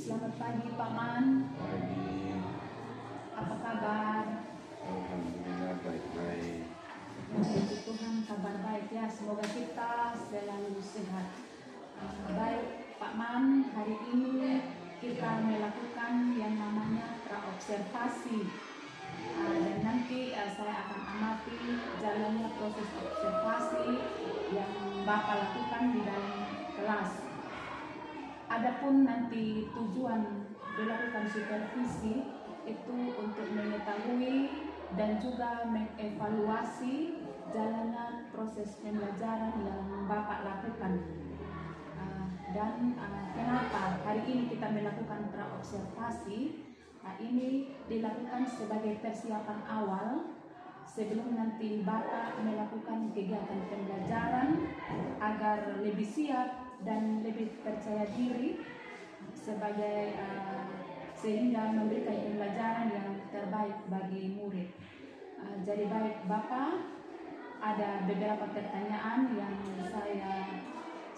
Selamat pagi Pak Man. Pagi. Apa kabar? Alhamdulillah baik-baik. Puji Tuhan kabar baik ya. Semoga kita selalu sehat. Baik Pak Man, hari ini kita melakukan yang namanya praobservasi. Dan nanti saya akan amati jalannya proses observasi yang Bapak lakukan di dalam kelas. Adapun nanti tujuan dilakukan supervisi itu untuk mengetahui dan juga mengevaluasi jalannya proses pembelajaran yang Bapak lakukan. Dan kenapa hari ini kita melakukan praobservasi? Ini dilakukan sebagai persiapan awal sebelum nanti Bapak melakukan kegiatan pembelajaran agar lebih siap dan lebih percaya diri sebagai sehingga memberikan pembelajaran yang terbaik bagi murid. Jadi baik Bapak, ada beberapa pertanyaan yang saya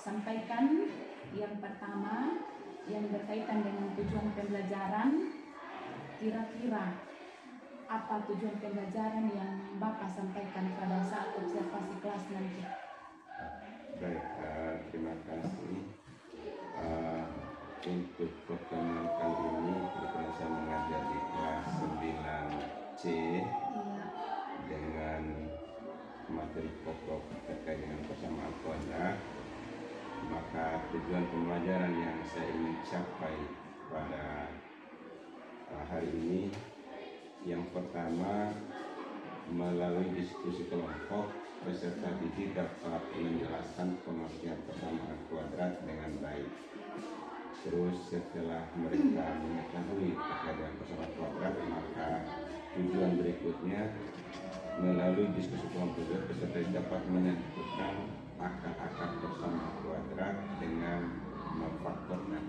sampaikan. Yang pertama yang berkaitan dengan tujuan pembelajaran. Kira-kira apa tujuan pembelajaran yang Bapak sampaikan pada saat observasi kelas nanti? Baik, terima kasih. Untuk pertemuan kali ini kebetulan saya mengajar di kelas 9C dengan materi pokok terkait dengan persamaan kuadrat. Maka tujuan pembelajaran yang saya ingin capai pada hari ini, yang pertama, melalui diskusi kelompok, peserta didik dapat menjelaskan pengertian persamaan kuadrat dengan baik. Terus setelah mereka mengetahui terkait dengan persamaan kuadrat, maka tujuan berikutnya, melalui diskusi kelompok, peserta dapat menentukan akar-akar persamaan kuadrat dengan memfaktorkan.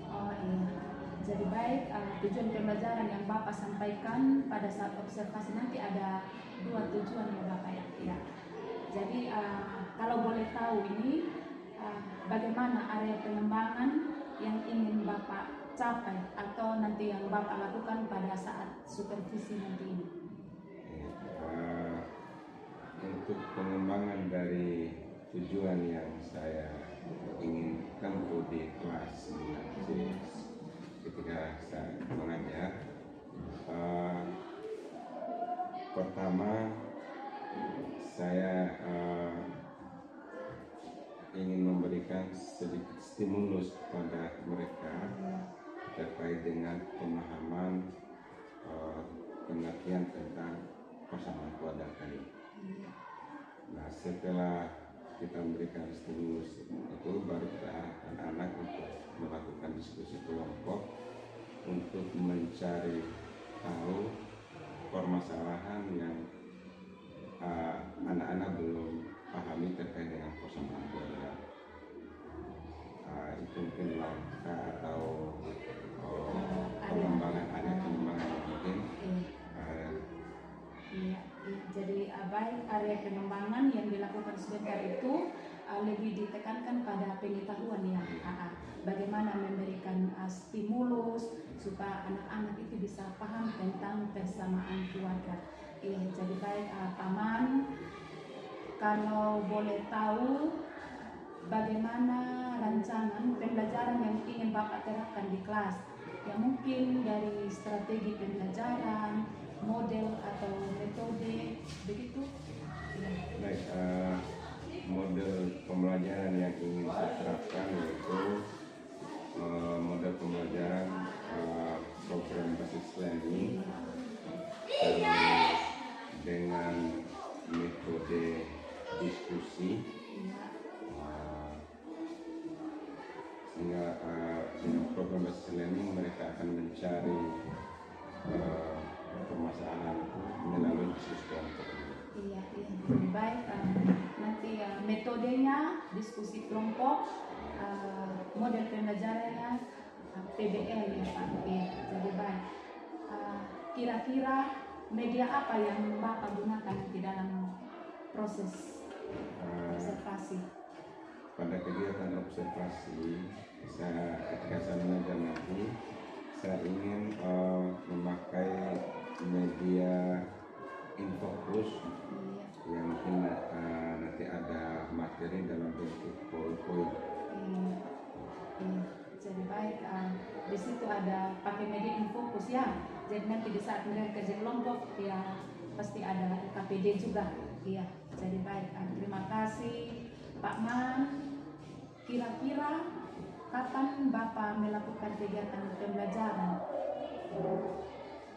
Oh iya. Jadi baik, tujuan pembelajaran yang Bapak sampaikan pada saat observasi nanti ada dua tujuan ya Bapak ya. Jadi kalau boleh tahu ini bagaimana area pengembangan yang ingin Bapak capai atau nanti yang Bapak lakukan pada saat supervisi nanti ini? Untuk pengembangan dari tujuan yang saya ingin tempuh di kelas 9C ketika saya mengajar, pertama saya ingin memberikan sedikit stimulus kepada mereka terkait dengan pemahaman pengertian tentang persamaan kuadrat tadi. Nah, setelah kita memberikan stimulus itu, baru kita arahkan anak untuk melakukan diskusi kelompok untuk mencari tahu permasalahan yang anak-anak belum pahami terkait dengan persamaan kuadrat. Itu mungkin langkah atau pengembangan pengembangan yang mungkin. Jadi baik area pengembangan yang dilakukan sebentar itu lebih ditekankan pada pengetahuan ya, bagaimana memberikan stimulus supaya anak-anak itu bisa paham tentang persamaan kuadrat. Jadi baik Paman, kalau boleh tahu bagaimana rancangan pembelajaran yang ingin Bapak terapkan di kelas, ya mungkin dari strategi pembelajaran, model atau metode begitu. Baik, model pembelajaran yang ingin saya terapkan yaitu model pembelajaran program basis learning dengan metode diskusi, sehingga dengan program basis learning mereka akan mencari permasalahan melalui diskusi kelompok. Iya. Baik, nanti metodenya diskusi kelompok, model pembelajarannya PBL ya Pak. Jadi baik. Kira-kira media apa yang Bapak gunakan di dalam proses observasi? pada kegiatan observasi ketika saya mengajar nanti, saya ingin memakai media infocus yang mungkin nanti ada materi dalam bentuk PowerPoint. Jadi baik, di situ ada pakai media infocus ya. Jadi nanti di saat mereka kerja kelompok ya pasti ada KPD juga. Iya. Jadi baik, terima kasih Pak Man. Kira-kira kapan Bapak melakukan kegiatan pembelajaran?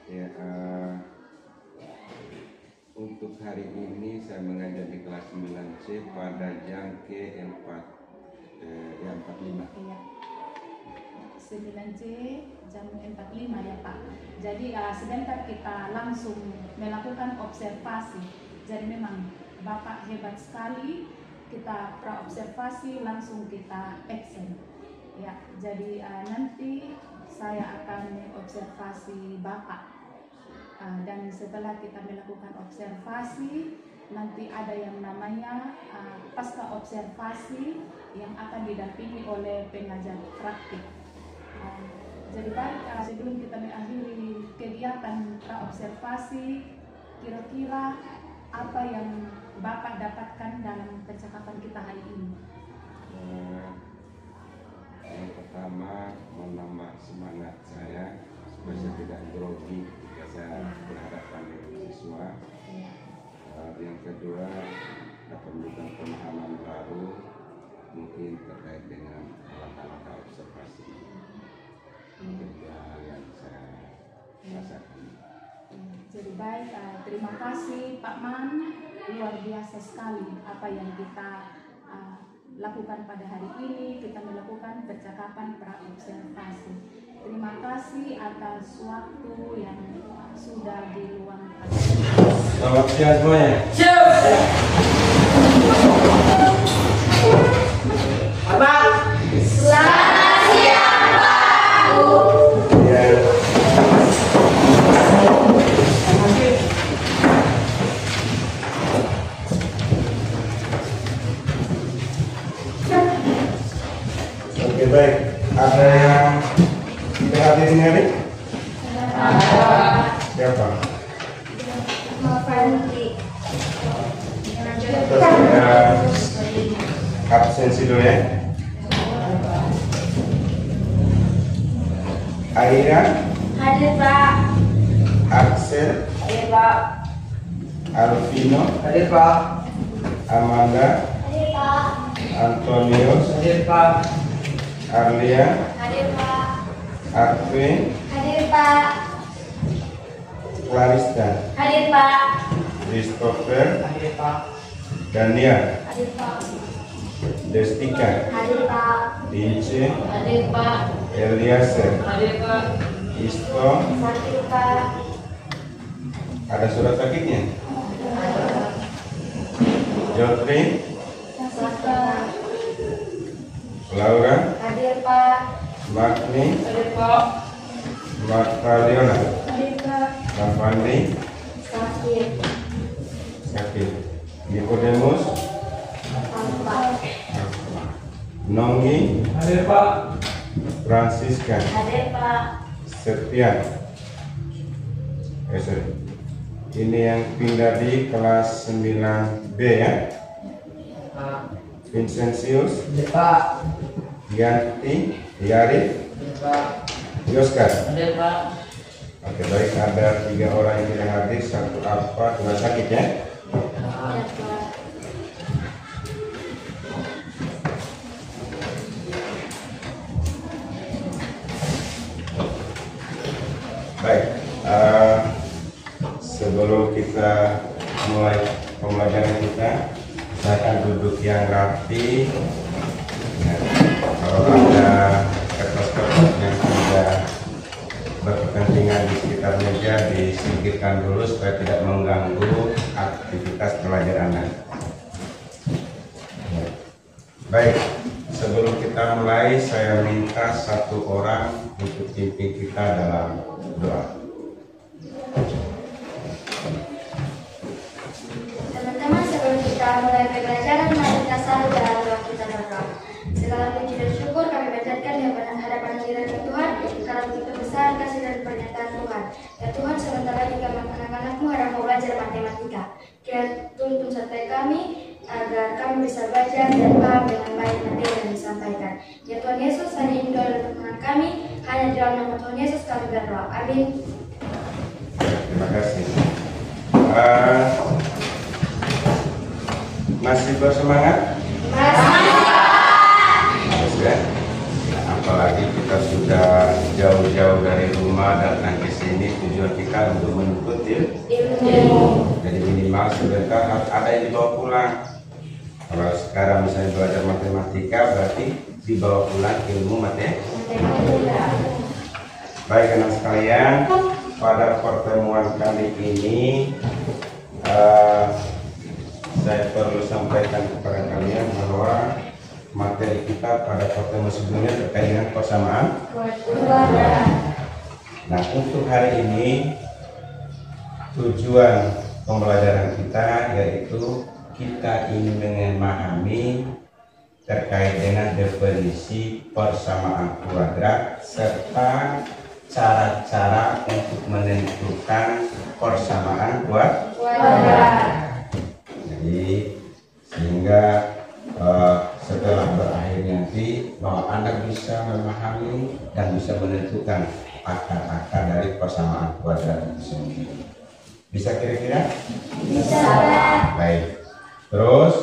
Ya, untuk hari ini saya mengajar di kelas 9C pada jam ke-45. Iya. 9C jam 45 ya Pak. Jadi sebentar kita langsung melakukan observasi. Jadi memang Bapak hebat sekali. Kita praobservasi langsung kita action. Ya, jadi nanti saya akan observasi Bapak. Dan setelah kita melakukan observasi, nanti ada yang namanya pasca observasi yang akan didampingi oleh pengajar praktik. Jadi baik, sebelum kita mengakhiri kegiatan praobservasi, kira-kira apa yang Bapak dapatkan dalam percakapan kita hari ini? Yang pertama, menambah semangat saya supaya saya tidak grogi ketika saya berhadapan dengan siswa. Yang kedua, dapat memberikan pemahaman baru mungkin terkait dengan langkah-langkah observasi. Ketiga hal yang saya rasakan. Jadi baik, terima kasih Pak Man. Luar biasa sekali apa yang kita lakukan pada hari ini. Kita melakukan percakapan praobservasi. Terima kasih atas waktu yang sudah diluangkan. Selamat siang semuanya. Bapak. Selamat siang Pak. Ya. Oke, baik. Ada yang tidak hadir ini hari? Siapa? Terus ada absensi dulu ya. Aira, Hadir Pak. Axel, Hadir Pak. Alvino, Hadir Pak. Amanda, Hadir Pak. Antonius, Hadir Pak. Arlia, Hadir Pak. Arvin, Hadir Pak. Clarista, Hadir Pak. Christopher, Hadir Pak. Daniel, Hadir Pak. Destika, Hadir Pak. Dince, Hadir Pak. Eliezer, Hadir Pak. Isto. Hadir Pak. Ada surat sakitnya? Jotri, Pak. Laura, Hadir Pak. Magni, Hadir Pak. Martaliona, Hadir Pak. Lavandi, Sakit. sakit. Nikodemus, Pak. Nonggi, Hadir Pak. Francisca, Hadir Pak. Septian. Sorry. Ini yang pindah di kelas 9B ya. Vincentius, Hadir Pak. Yanti, Yarif, Hadir Pak. Yoskar. Hadir Pak. Oke, baik, ada 3 orang yang tidak hadir, 1 apa, 2 sakit ya. Hadir Pak. Baik, sebelum kita mulai pembelajaran kita, saya akan duduk yang rapi. Ya, kalau ada kertas-kertas yang tidak berkepentingan di sekitar meja disingkirkan dulu supaya tidak mengganggu aktivitas pelajaran Anda. Baik, sebelum kita mulai saya minta 1 orang untuk pimpin kita dalam doa. Teman-teman, sebelum kita mulai pembelajaran, mari kita sahur dalam doa kita berdoa. segala puji dan syukur kami panjatkan di hadapan hadirat Tuhan karena begitu besar kasih dan pernyataan Tuhan. Ya Tuhan, sebentar lagi kami anak-anakmu ada mau belajar matematika. Kiranya tuntun sertai kami agar kami bisa belajar dan paham dengan baik materi yang disampaikan. Ya Tuhan Yesus, hanya ini doa dan permohonan kami, hanya di dalam nama Tuhan Yesus kami berdoa. Amin. Terima kasih. Masih bersemangat? Bagus ya. Apalagi kita sudah jauh-jauh dari rumah datang ke sini, tujuan kita untuk menuntut ilmu. Jadi minimal sebentar harus ada yang dibawa pulang. Kalau sekarang misalnya belajar matematika, berarti dibawa pulang ilmu matematika. Baik anak sekalian, pada pertemuan kali ini saya perlu sampaikan kepada kalian bahwa materi kita pada pertemuan sebelumnya terkait dengan persamaan. Nah, untuk hari ini tujuan pembelajaran kita yaitu kita ingin memahami terkait dengan definisi persamaan kuadrat serta cara-cara untuk menentukan persamaan kuadrat. Jadi sehingga setelah berakhir nanti bahwa Anda bisa memahami dan bisa menentukan akar-akar dari persamaan kuadrat itu sendiri. Bisa kira-kira? Bisa. Baik. Terus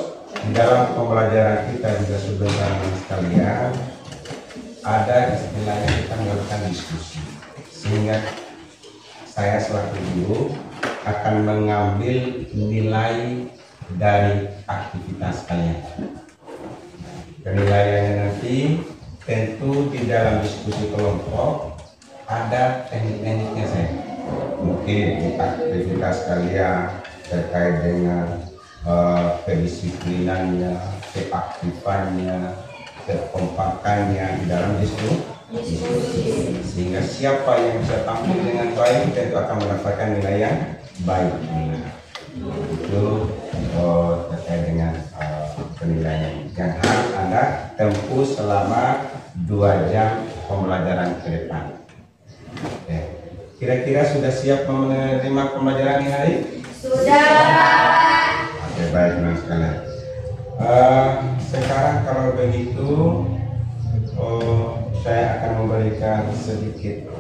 di dalam pembelajaran kita juga sebentar sekalian ada istilahnya kita melakukan diskusi, sehingga saya selaku guru akan mengambil nilai dari aktivitas kalian. Penilaiannya nanti tentu di dalam diskusi kelompok ada teknik-tekniknya saya. Mungkin di aktivitas kalian terkait dengan kedisiplinannya, keaktifannya, kekompakannya di dalam diskusi. Sehingga siapa yang bisa tampil dengan baik tentu akan mendapatkan nilai yang baik. Itu terkait dengan penilaian yang harus Anda tempuh selama 2 jam pembelajaran ke depan. Oke. Kira-kira sudah siap menerima pembelajaran ini hari? Sudah. Oke, baik teman sekalian. Sekarang kalau begitu saya akan memberikan sedikit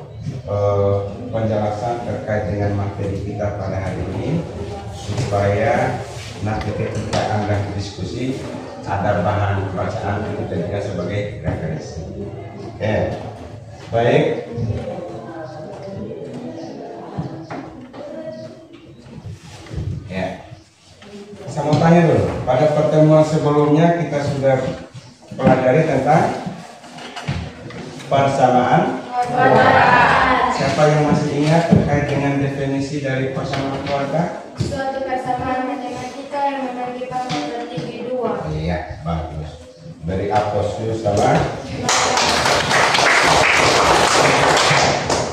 penjelasan terkait dengan materi kita pada hari ini supaya nanti ketika Anda diskusi ada bahan bacaan itu juga sebagai referensi. Oke, baik. Ya, saya mau tanya dulu. Pada pertemuan sebelumnya kita sudah pelajari tentang persamaan. Siapa yang masih ingat terkait dengan definisi dari persamaan kuadrat? Suatu persamaan matematika yang memiliki pangkat tertinggi 2. Iya, bagus. Dari Aposus sama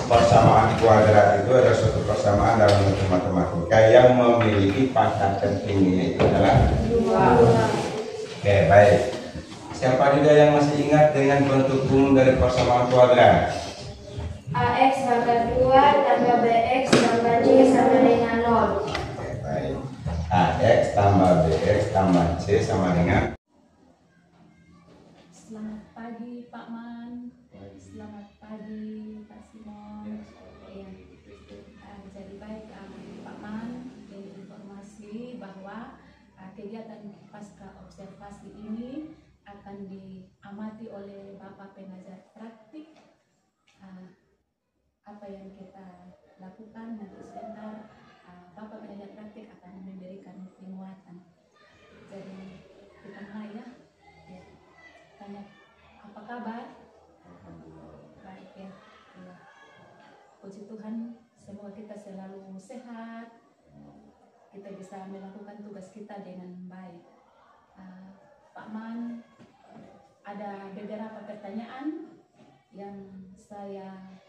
persamaan kuadrat itu adalah suatu persamaan dalam bentuk matematika yang memiliki pangkat tertingginya itu adalah 2. Oke, baik. Siapa juga yang masih ingat dengan bentuk umum dari persamaan kuadrat? AX pangkat 2 tambah BX tambah C sama dengan 0. Oke, baik. AX tambah BX tambah C sama dengan. Selamat pagi Pak Man. Selamat pagi Pak Simon. Ya. Jadi baik Pak Man, ini informasi bahwa kegiatan pasca observasi ini akan diamati oleh Bapak pengajar praktik. Apa yang kita lakukan nanti sebentar Bapak pengajar praktik akan memberikan penguatan. Jadi kita mulai ya. Tanya apa kabar? Baik ya. Puji Tuhan, semoga kita selalu sehat. Kita bisa melakukan tugas kita dengan baik. Pak Man, ada beberapa pertanyaan yang saya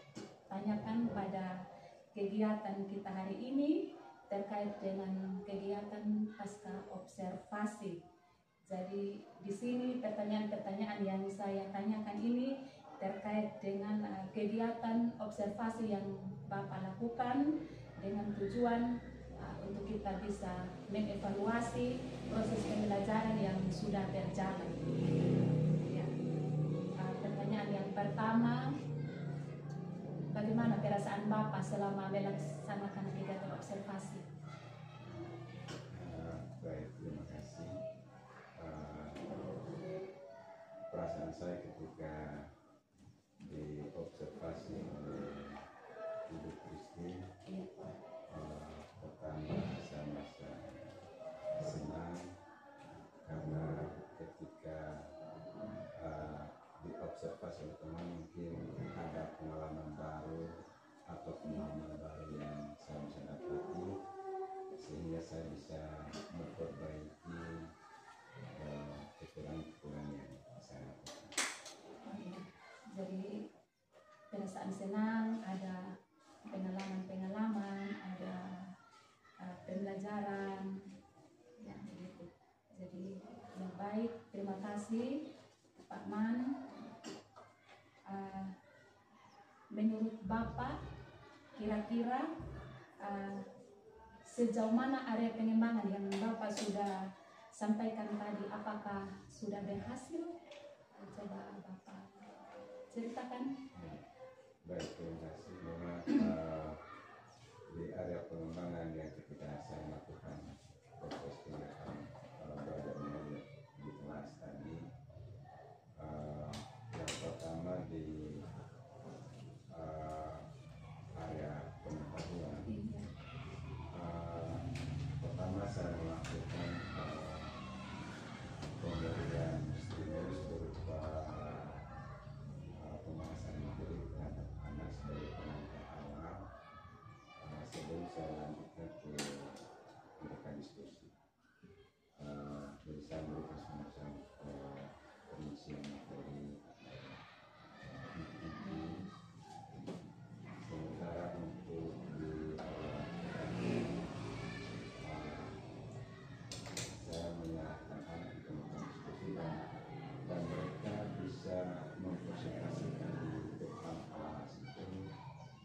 tanyakan pada kegiatan kita hari ini terkait dengan kegiatan pasca observasi. Jadi di sini pertanyaan-pertanyaan yang saya tanyakan ini terkait dengan kegiatan observasi yang Bapak lakukan dengan tujuan untuk kita bisa mengevaluasi proses pembelajaran yang sudah berjalan. Ya. Pertanyaan yang pertama, bagaimana perasaan Bapak selama melaksanakan kegiatan observasi? Baik, terima kasih. Perasaan saya ketika diobservasi oleh Ibu Christine, pertama saya merasa senang karena ketika diobservasi oleh teman mungkin ada pengalaman baru atau pengalaman baru yang saya bisa dapati, sehingga saya bisa memperbaiki kekurangan-kekurangan yang saya lakukan. Jadi perasaan senang, ada pengalaman-pengalaman, ada pembelajaran, ya begitu. Jadi yang baik, terima kasih Pak Man. Menurut Bapak, kira-kira sejauh mana area pengembangan yang Bapak sudah sampaikan tadi, apakah sudah berhasil? Coba Bapak ceritakan. Baik, terima kasih. Memang di area pengembangan yang ketika saya melakukan proses kegiatan belajar mengajar di kelas tadi, yang pertama di area pengetahuan, pertama saya melakukan pemberian stimulus berupa pembahasan materi terhadap anak sebagai pengantar awal sebelum saya lanjutkan ke mereka diskusi. Jadi saya memberikan semacam pengisian materi inti. Sementara untuk di awal saya menyerahkan anak untuk melakukan diskusi dan mereka bisa mempresentasikan di depan kelas itu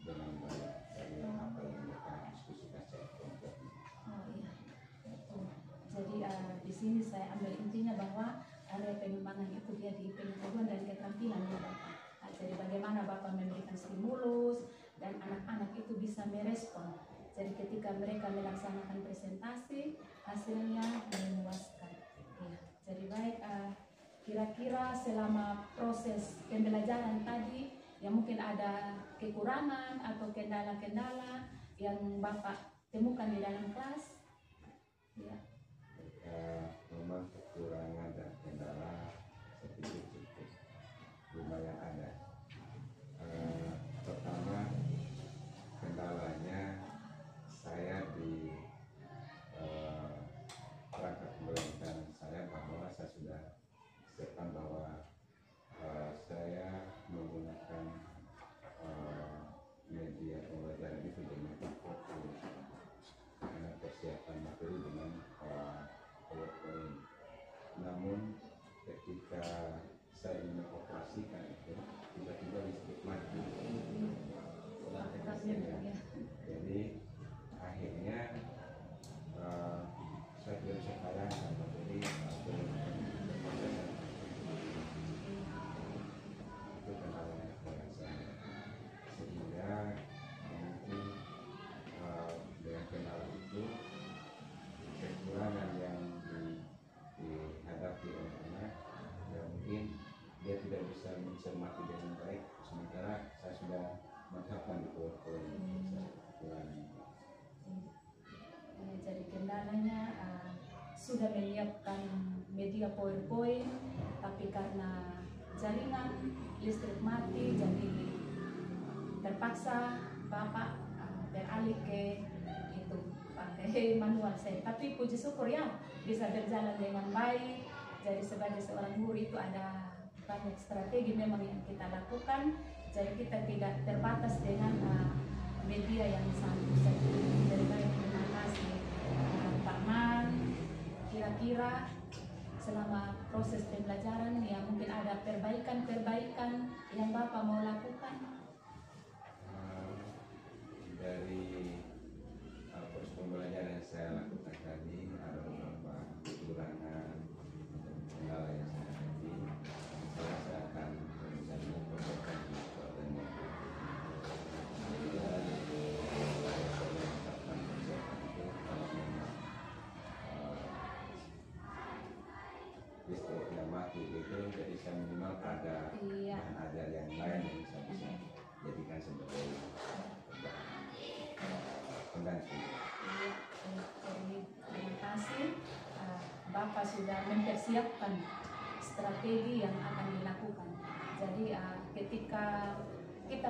dengan baik dari apa yang mereka diskusikan secara kelompok. Oh iya. Jadi di sini saya ambil intinya bahwa area pengembangan itu dia di pengetahuan dan keterampilan ya Bapak. Jadi bagaimana Bapak memberikan stimulus dan anak-anak itu bisa merespon. Jadi ketika mereka melaksanakan presentasi, hasilnya memuaskan. Ya. Jadi baik, kira-kira selama proses pembelajaran tadi, yang mungkin ada kekurangan atau kendala-kendala yang Bapak temukan di dalam kelas? Ya. Memang kekurangan dan kendala sedikit cukup lumayan ada. Pertama, kendalanya saya di perangkat pemerintahan saya bahwa saya sudah siapkan bahwa saya menggunakan media pembelajaran itu dengan fokus persiapan materi dengan PowerPoint. Namun ketika saya ingin operasikan itu tiba-tiba listrik mati. Jadi akhirnya saya tidak bisa bayangkan materi itu kendalanya kepada saya, sehingga mungkin dengan kendala itu kekurangan yang dihadapi oleh anak ya mungkin dia tidak bisa mencermati dengan baik, sementara saya sudah menetapkan di PowerPoint kekurangan. Jadi kendalanya sudah menyiapkan media PowerPoint, tapi karena jaringan listrik mati, jadi terpaksa Bapak beralih ke itu pakai manual saya. Tapi puji syukur ya bisa berjalan dengan baik. Jadi sebagai seorang guru itu ada banyak strategi memang yang kita lakukan. Jadi kita tidak terbatas dengan media yang satu saja. Jadi baik, terima kasih Pak Man. Kira-kira selama proses pembelajaran ya mungkin ada perbaikan-perbaikan yang Bapak mau lakukan? Dari proses pembelajaran yang saya lakukan tadi ada beberapa kekurangan kendala yang saya hadapi. Saya akan mencari perbaikan di kekuatannya. Listriknya mati itu, jadi saya minimal ada bahan ajar yang lain yang saya bisa jadikan sebagai pengganti. Iya, jadi terima kasih. Bapak sudah mempersiapkan strategi yang akan dilakukan. Jadi ketika kita